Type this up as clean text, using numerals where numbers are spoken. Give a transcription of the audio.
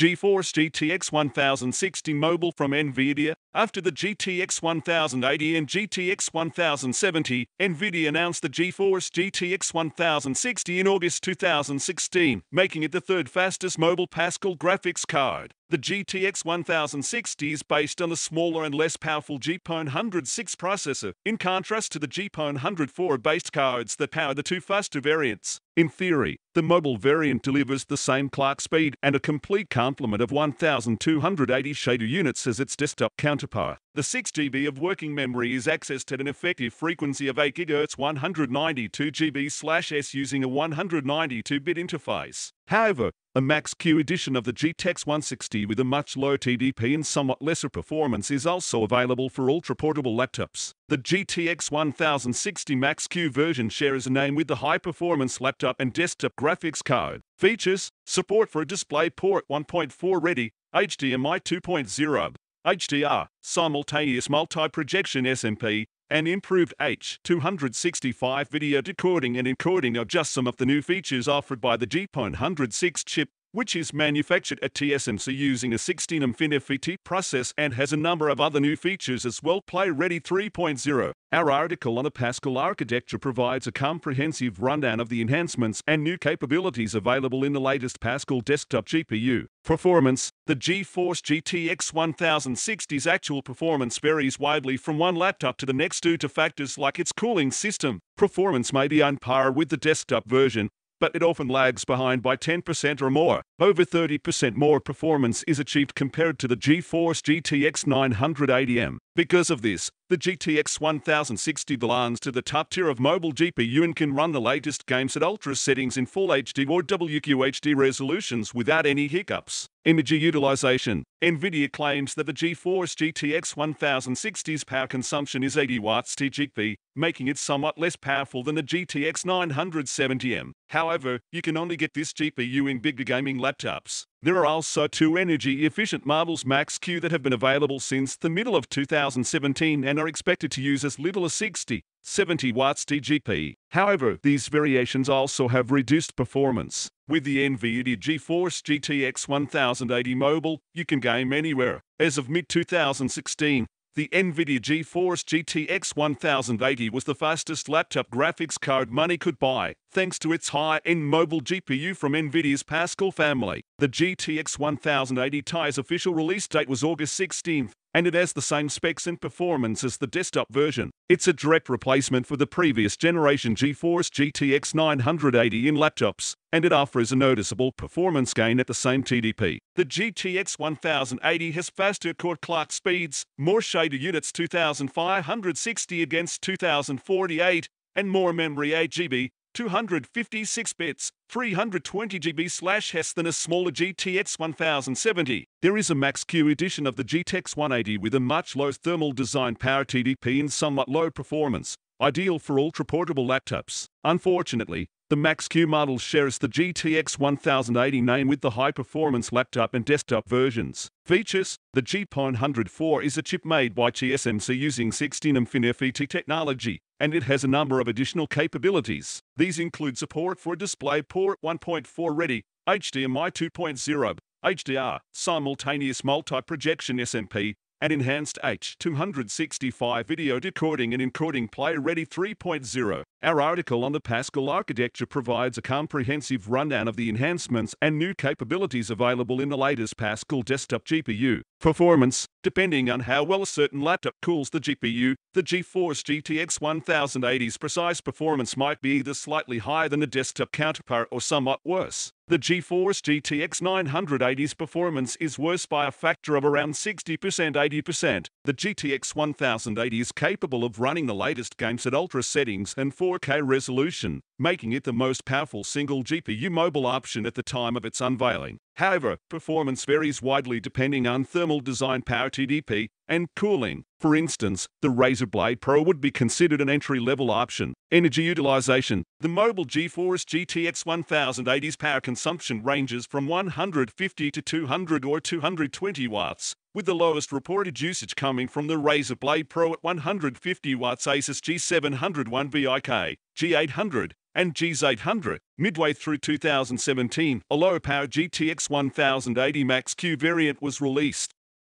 GeForce GTX 1060 mobile from Nvidia. After the GTX 1080 and GTX 1070, Nvidia announced the GeForce GTX 1060 in August 2016, making it the third fastest mobile Pascal graphics card. The GTX 1060 is based on a smaller and less powerful GeForce 106 processor, in contrast to the GeForce 104-based cards that power the two faster variants. In theory, the mobile variant delivers the same clock speed and a complete complement of 1280 shader units as its desktop counterpart. The 6 GB of working memory is accessed at an effective frequency of 8 GHz 192 GB/s using a 192-bit interface. However, a Max-Q edition of the GTX 160 with a much lower TDP and somewhat lesser performance is also available for ultra-portable laptops. The GTX 1060 Max-Q version shares a name with the high-performance laptop and desktop graphics card. Features: support for DisplayPort 1.4 ready, HDMI 2.0, HDR, simultaneous multi-projection SMP, and improved H.265 video decoding and encoding are just some of the new features offered by the GeForce 106 chip, which is manufactured at TSMC using a 16nm FinFET process and has a number of other new features as well. Play Ready 3.0. Our article on the Pascal architecture provides a comprehensive rundown of the enhancements and new capabilities available in the latest Pascal desktop GPU. Performance: the GeForce GTX 1060's actual performance varies widely from one laptop to the next due to factors like its cooling system. Performance may be on par with the desktop version, but it often lags behind by 10% or more. Over 30% more performance is achieved compared to the GeForce GTX 980M. Because of this, the GTX 1060 belongs to the top tier of mobile GPU and can run the latest games at ultra settings in Full HD or WQHD resolutions without any hiccups. Energy utilization: Nvidia claims that the GeForce GTX 1060's power consumption is 80 watts TGP, making it somewhat less powerful than the GTX 970M. However, you can only get this GPU in bigger gaming laptops. There are also two energy-efficient models Max-Q that have been available since the middle of 2017 and are expected to use as little as 70 watts TGP. However, these variations also have reduced performance. With the Nvidia GeForce GTX 1080 mobile, you can game anywhere. As of mid-2016, the Nvidia GeForce GTX 1080 was the fastest laptop graphics card money could buy, thanks to its high-end mobile GPU from Nvidia's Pascal family. The GTX 1080 Ti's official release date was August 16th, and it has the same specs and performance as the desktop version. It's a direct replacement for the previous generation GeForce GTX 980 in laptops, and it offers a noticeable performance gain at the same TDP. The GTX 1080 has faster core clock speeds, more shader units 2560 against 2048, and more memory 8 GB, 256 bits, 320 GB/s than a smaller GTX 1070. There is a Max-Q edition of the GTX 180 with a much lower thermal design, power TDP and somewhat low performance, ideal for ultra-portable laptops. Unfortunately, the Max-Q model shares the GTX 1080 name with the high-performance laptop and desktop versions. Features: the GeForce 104 is a chip made by TSMC using 16nm FinFET technology, and it has a number of additional capabilities. These include support for DisplayPort 1.4 ready, HDMI 2.0, HDR, simultaneous multi-projection SMP, and enhanced H.265 video decoding and encoding. Play Ready 3.0. Our article on the Pascal architecture provides a comprehensive rundown of the enhancements and new capabilities available in the latest Pascal desktop GPU. Performance: depending on how well a certain laptop cools the GPU, the GeForce GTX 1080's precise performance might be either slightly higher than the desktop counterpart or somewhat worse. The GeForce GTX 980's performance is worse by a factor of around 60–80%. The GTX 1080 is capable of running the latest games at ultra settings and 4K resolution, making it the most powerful single GPU mobile option at the time of its unveiling. However, performance varies widely depending on thermal design, power TDP, and cooling. For instance, the Razer Blade Pro would be considered an entry-level option. Energy utilization: the mobile GeForce GTX 1080's power consumption ranges from 150 to 200 or 220 watts, with the lowest reported usage coming from the Razer Blade Pro at 150 watts. Asus G701 VIK, G800, and Gs800. Midway through 2017, a low-power GTX 1080 Max-Q variant was released.